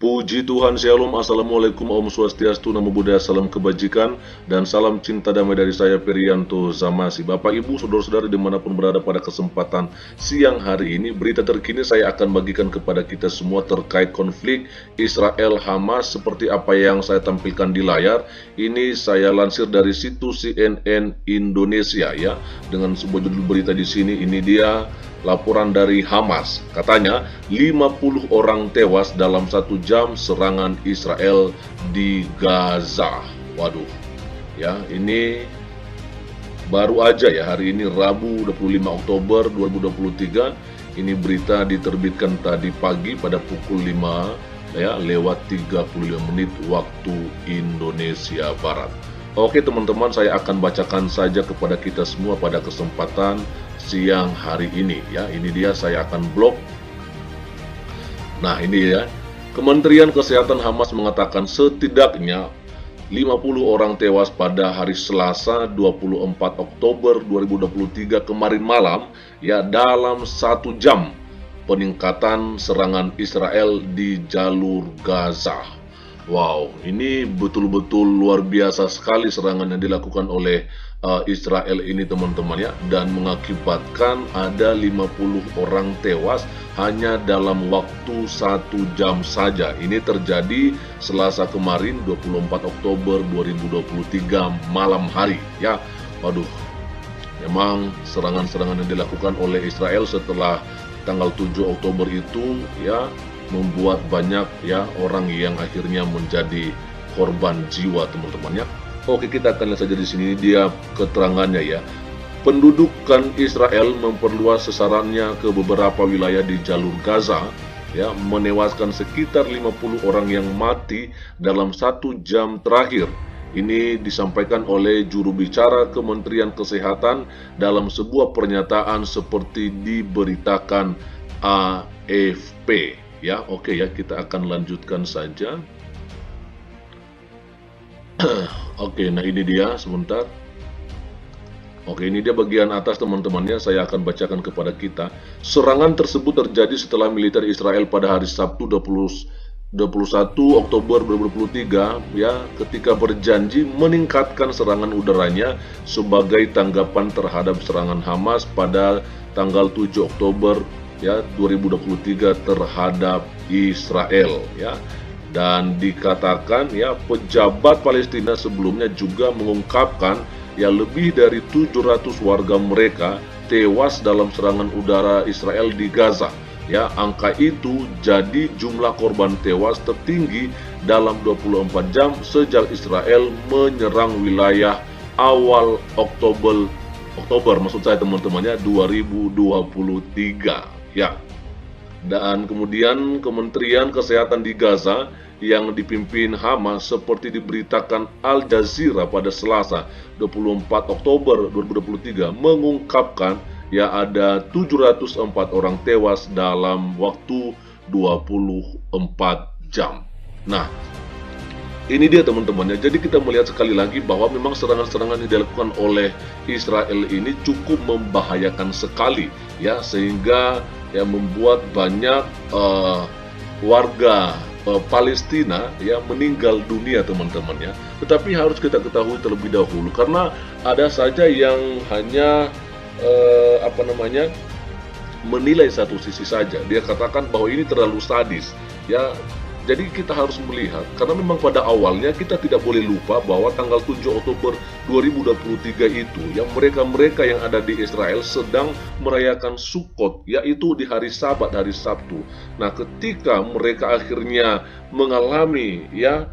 Puji Tuhan, Shalom, Assalamualaikum, Om Swastiastu, Namo Buddhaya, Salam Kebajikan, dan salam cinta damai dari saya, Perianto Zamasi. Bapak, Ibu, Saudara-saudari dimanapun berada pada kesempatan siang hari ini, berita terkini saya akan bagikan kepada kita semua terkait konflik Israel-Hamas seperti apa yang saya tampilkan di layar. Ini saya lansir dari situs CNN Indonesia ya, dengan sebuah judul berita di sini. Ini dia laporan dari Hamas, katanya 50 orang tewas dalam 1 jam serangan Israel di Gaza. Waduh, ya ini baru aja ya, hari ini Rabu 25 Oktober 2023. Ini berita diterbitkan tadi pagi pada pukul 5 ya, lewat 35 menit waktu Indonesia Barat. Oke teman-teman, saya akan bacakan saja kepada kita semua pada kesempatan siang hari ini ya. Ini dia, saya akan blok. Nah ini ya, Kementerian Kesehatan Hamas mengatakan setidaknya 50 orang tewas pada hari Selasa 24 Oktober 2023 kemarin malam ya, dalam 1 jam peningkatan serangan Israel di jalur Gaza. Wow, ini betul-betul luar biasa sekali serangan yang dilakukan oleh Israel ini teman-teman ya, dan mengakibatkan ada 50 orang tewas hanya dalam waktu 1 jam saja. Ini terjadi Selasa kemarin 24 Oktober 2023 malam hari ya. Waduh, memang serangan-serangan yang dilakukan oleh Israel setelah tanggal 7 Oktober itu ya, membuat banyak ya orang yang akhirnya menjadi korban jiwa teman-teman ya. Oke, kita akan lihat saja di sini dia keterangannya ya. Pendudukan Israel memperluas sasarannya ke beberapa wilayah di jalur Gaza ya, menewaskan sekitar 50 orang yang mati dalam 1 jam terakhir. Ini disampaikan oleh juru bicara Kementerian Kesehatan dalam sebuah pernyataan seperti diberitakan AFP. Ya, oke ya, kita akan lanjutkan saja. Oke, nah ini dia, sebentar. Oke, ini dia bagian atas teman-temannya, saya akan bacakan kepada kita. Serangan tersebut terjadi setelah militer Israel pada hari Sabtu 21 Oktober 2023 ya, ketika berjanji meningkatkan serangan udaranya sebagai tanggapan terhadap serangan Hamas pada tanggal 7 Oktober ya 2023 terhadap Israel ya. Dan dikatakan ya, pejabat Palestina sebelumnya juga mengungkapkan ya, lebih dari 700 warga mereka tewas dalam serangan udara Israel di Gaza ya. Angka itu jadi jumlah korban tewas tertinggi dalam 24 jam sejak Israel menyerang wilayah awal Oktober maksud saya teman-temannya 2023 ya. Dan kemudian Kementerian Kesehatan di Gaza yang dipimpin Hamas seperti diberitakan Al Jazeera pada Selasa 24 Oktober 2023 mengungkapkan ya, ada 704 orang tewas dalam waktu 24 jam. Nah, ini dia teman-temannya. Jadi kita melihat sekali lagi bahwa memang serangan-serangan yang dilakukan oleh Israel ini cukup membahayakan sekali ya, sehingga ya membuat banyak warga Palestina ya meninggal dunia teman-teman ya. Tetapi harus kita ketahui terlebih dahulu, karena ada saja yang hanya menilai satu sisi saja. Dia katakan bahwa ini terlalu sadis ya. Jadi kita harus melihat, karena memang pada awalnya kita tidak boleh lupa bahwa tanggal 7 Oktober 2023 itu yang mereka-mereka yang ada di Israel sedang merayakan Sukkot, yaitu di hari Sabat, hari Sabtu. Nah, ketika mereka akhirnya mengalami ya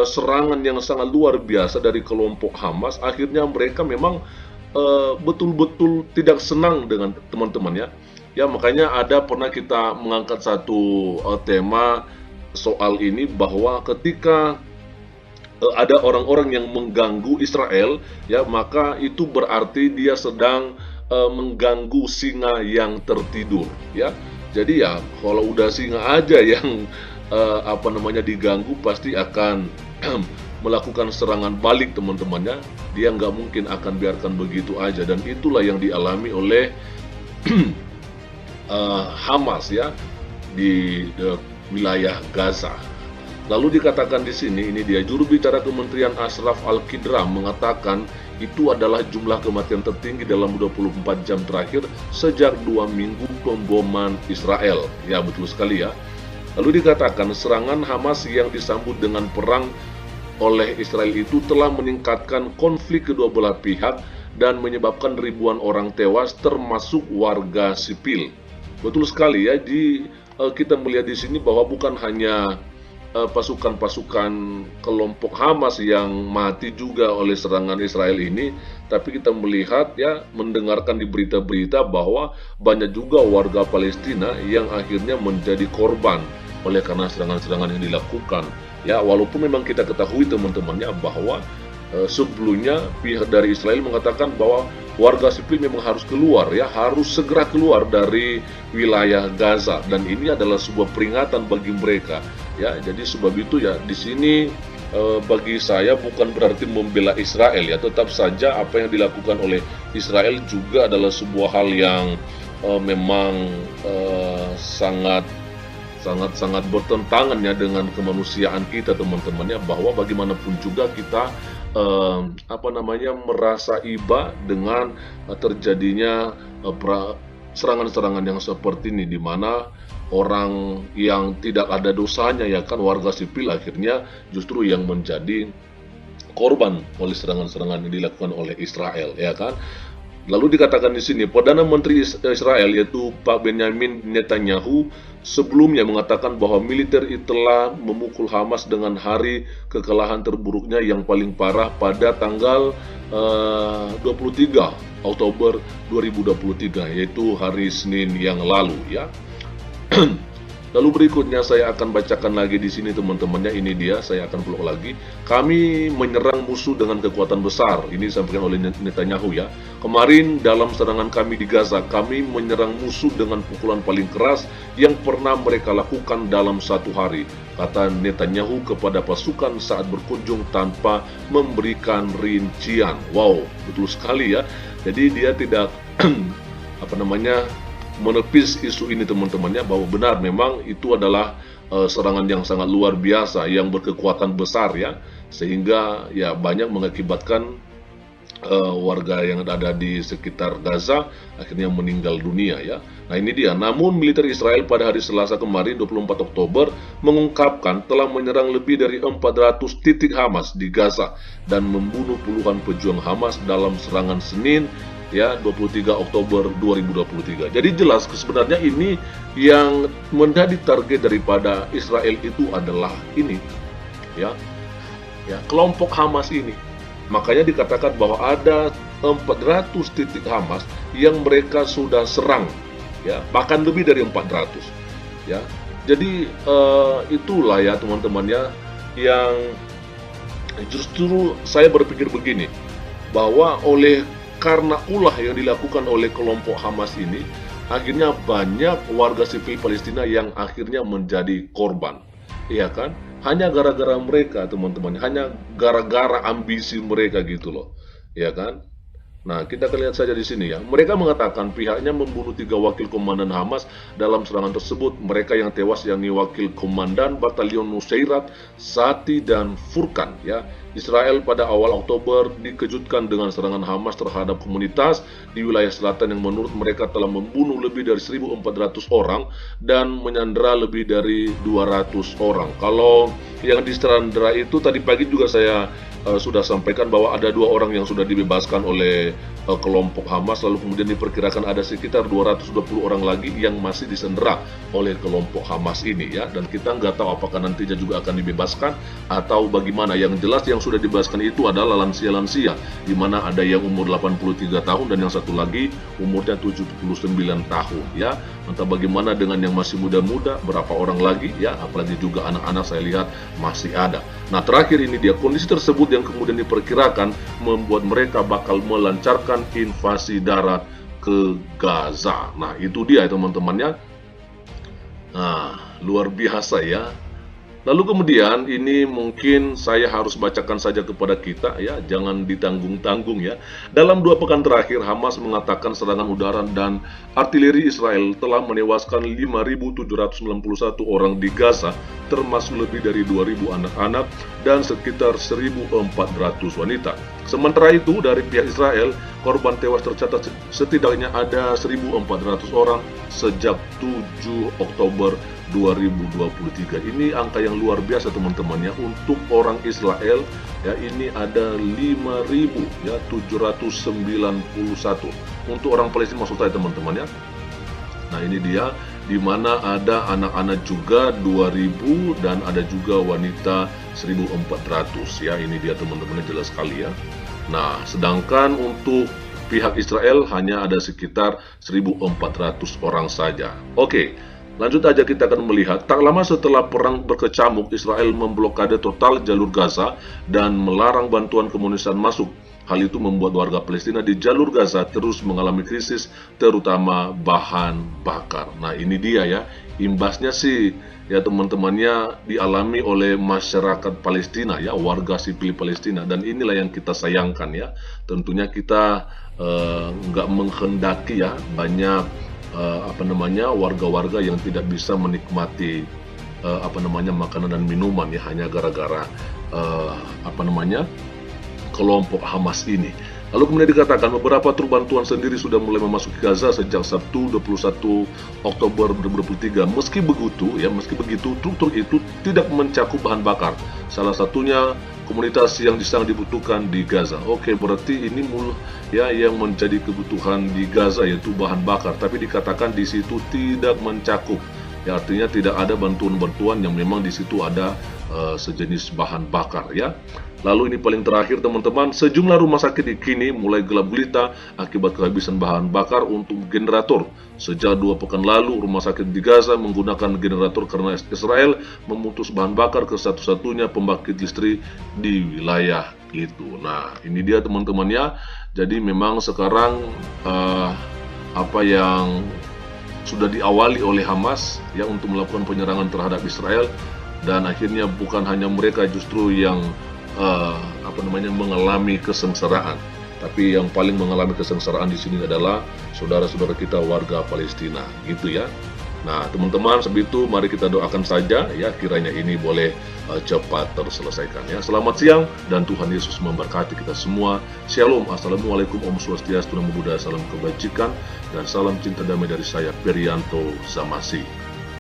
serangan yang sangat luar biasa dari kelompok Hamas, akhirnya mereka memang betul-betul tidak senang dengan teman-temannya. Ya, makanya ada pernah kita mengangkat satu tema soal ini, bahwa ketika ada orang-orang yang mengganggu Israel ya, maka itu berarti dia sedang mengganggu singa yang tertidur ya. Jadi ya, kalau udah singa aja yang diganggu, pasti akan melakukan serangan balik teman-temannya. Dia nggak mungkin akan biarkan begitu aja, dan itulah yang dialami oleh Hamas ya di wilayah Gaza. Lalu dikatakan di sini, ini dia juru bicara Kementerian Ashraf Al-Qidra mengatakan itu adalah jumlah kematian tertinggi dalam 24 jam terakhir sejak 2 minggu pemboman Israel. Ya, betul sekali ya. Lalu dikatakan serangan Hamas yang disambut dengan perang oleh Israel itu telah meningkatkan konflik kedua belah pihak dan menyebabkan ribuan orang tewas termasuk warga sipil. Betul sekali ya, kita melihat di sini bahwa bukan hanya pasukan-pasukan kelompok Hamas yang mati juga oleh serangan Israel ini, tapi kita melihat ya, mendengarkan di berita-berita bahwa banyak juga warga Palestina yang akhirnya menjadi korban oleh karena serangan-serangan yang dilakukan. Ya, walaupun memang kita ketahui teman-temannya bahwa sebelumnya pihak dari Israel mengatakan bahwa warga sipil memang harus keluar ya, harus segera keluar dari wilayah Gaza, dan ini adalah sebuah peringatan bagi mereka ya. Jadi sebab itu ya, di sini bagi saya bukan berarti membela Israel ya, tetap saja apa yang dilakukan oleh Israel juga adalah sebuah hal yang memang sangat bertentangan ya dengan kemanusiaan kita teman-temannya, bahwa bagaimanapun juga kita merasa iba dengan terjadinya serangan-serangan yang seperti ini, di mana orang yang tidak ada dosanya ya kan, warga sipil akhirnya justru yang menjadi korban oleh serangan-serangan yang dilakukan oleh Israel ya kan. Lalu dikatakan di sini, Perdana Menteri Israel yaitu Pak Benjamin Netanyahu sebelumnya mengatakan bahwa militer telah memukul Hamas dengan hari kekalahan terburuknya yang paling parah pada tanggal 23 Oktober 2023, yaitu hari Senin yang lalu ya. Lalu berikutnya saya akan bacakan lagi di sini teman-temannya, ini dia, saya akan peluk lagi. Kami menyerang musuh dengan kekuatan besar, ini disampaikan oleh Netanyahu ya. Kemarin dalam serangan kami di Gaza, kami menyerang musuh dengan pukulan paling keras yang pernah mereka lakukan dalam satu hari, kata Netanyahu kepada pasukan saat berkunjung tanpa memberikan rincian. Wow, betul sekali ya. Jadi dia tidak menepis isu ini teman-temannya, bahwa benar memang itu adalah serangan yang sangat luar biasa yang berkekuatan besar ya, sehingga ya banyak mengakibatkan warga yang ada di sekitar Gaza akhirnya meninggal dunia ya. Nah ini dia, namun militer Israel pada hari Selasa kemarin 24 Oktober mengungkapkan telah menyerang lebih dari 400 titik Hamas di Gaza dan membunuh puluhan pejuang Hamas dalam serangan Senin ya 23 Oktober 2023. Jadi jelas sebenarnya ini yang menjadi target daripada Israel itu adalah ini ya kelompok Hamas ini. Makanya dikatakan bahwa ada 400 titik Hamas yang mereka sudah serang ya, bahkan lebih dari 400 ya. Jadi itulah ya teman-temannya yang justru saya berpikir begini, bahwa karena ulah yang dilakukan oleh kelompok Hamas ini, akhirnya banyak warga sipil Palestina yang akhirnya menjadi korban, iya kan? Hanya gara-gara mereka teman-teman, hanya gara-gara ambisi mereka gitu loh, iya kan? Nah, kita akan lihat saja di sini ya. Mereka mengatakan pihaknya membunuh 3 wakil komandan Hamas dalam serangan tersebut. Mereka yang tewas yakni wakil komandan Batalion Nusairat, Sati, dan Furkan ya. Israel pada awal Oktober dikejutkan dengan serangan Hamas terhadap komunitas di wilayah selatan yang menurut mereka telah membunuh lebih dari 1.400 orang dan menyandera lebih dari 200 orang. Kalau yang disandera itu tadi pagi juga saya sudah sampaikan bahwa ada 2 orang yang sudah dibebaskan oleh kelompok Hamas, lalu kemudian diperkirakan ada sekitar 220 orang lagi yang masih disandera oleh kelompok Hamas ini ya, dan kita nggak tahu apakah nantinya juga akan dibebaskan atau bagaimana. Yang jelas yang sudah dibebaskan itu adalah lansia-lansia, di mana ada yang umur 83 tahun dan yang satu lagi umurnya 79 tahun ya. Entah bagaimana dengan yang masih muda-muda, berapa orang lagi ya, apalagi juga anak-anak saya lihat masih ada. Nah terakhir ini dia, kondisi tersebut yang kemudian diperkirakan membuat mereka bakal melancarkan invasi darat ke Gaza. Nah itu dia teman-temannya. Nah luar biasa ya. Lalu kemudian ini mungkin saya harus bacakan saja kepada kita ya, jangan ditanggung-tanggung ya. Dalam 2 pekan terakhir, Hamas mengatakan serangan udara dan artileri Israel telah menewaskan 5.791 orang di Gaza, termasuk lebih dari 2.000 anak-anak dan sekitar 1.400 wanita. Sementara itu, dari pihak Israel, korban tewas tercatat setidaknya ada 1.400 orang sejak 7 Oktober 2023. Ini angka yang luar biasa teman-teman ya. Untuk orang Israel ya, ini ada 5.791. Untuk orang Palestina maksud saya teman-teman ya. Nah ini dia, di mana ada anak-anak juga 2.000 dan ada juga wanita 1.400 ya. Ini dia teman-teman, jelas sekali ya. Nah sedangkan untuk pihak Israel hanya ada sekitar 1.400 orang saja. Oke, lanjut aja, kita akan melihat tak lama setelah perang berkecamuk, Israel memblokade total jalur Gaza dan melarang bantuan kemanusiaan masuk. Hal itu membuat warga Palestina di jalur Gaza terus mengalami krisis, terutama bahan bakar. Nah ini dia ya, imbasnya sih ya teman-temannya dialami oleh masyarakat Palestina ya, warga sipil Palestina, dan inilah yang kita sayangkan ya. Tentunya kita nggak menghendaki ya banyak warga-warga yang tidak bisa menikmati makanan dan minuman ya, hanya gara-gara kelompok Hamas ini. Lalu kemudian dikatakan beberapa truk bantuan sendiri sudah mulai memasuki Gaza sejak Sabtu 21 Oktober 2023. Meski begitu, truk-truk itu tidak mencakup bahan bakar. Salah satunya komunitas yang sangat dibutuhkan di Gaza. Oke, berarti ini yang menjadi kebutuhan di Gaza yaitu bahan bakar, tapi dikatakan di situ tidak mencakup. Ya, artinya tidak ada bantuan-bantuan yang memang di situ ada sejenis bahan bakar ya. Lalu ini paling terakhir teman-teman, sejumlah rumah sakit kini mulai gelap gulita akibat kehabisan bahan bakar untuk generator. Sejak 2 pekan lalu, rumah sakit di Gaza menggunakan generator karena Israel memutus bahan bakar ke satu-satunya pembangkit listrik di wilayah itu. Nah ini dia teman-teman ya. Jadi memang sekarang apa yang sudah diawali oleh Hamas ya untuk melakukan penyerangan terhadap Israel, dan akhirnya bukan hanya mereka justru yang mengalami kesengsaraan, tapi yang paling mengalami kesengsaraan di sini adalah saudara-saudara kita warga Palestina, gitu ya. Nah teman-teman, sebegitu mari kita doakan saja ya, kiranya ini boleh cepat terselesaikan ya. Selamat siang dan Tuhan Yesus memberkati kita semua. Shalom, assalamualaikum, Om Swastiastu, Namo Buddhaya, salam kebajikan dan salam cinta damai dari saya Perianto Zamasi.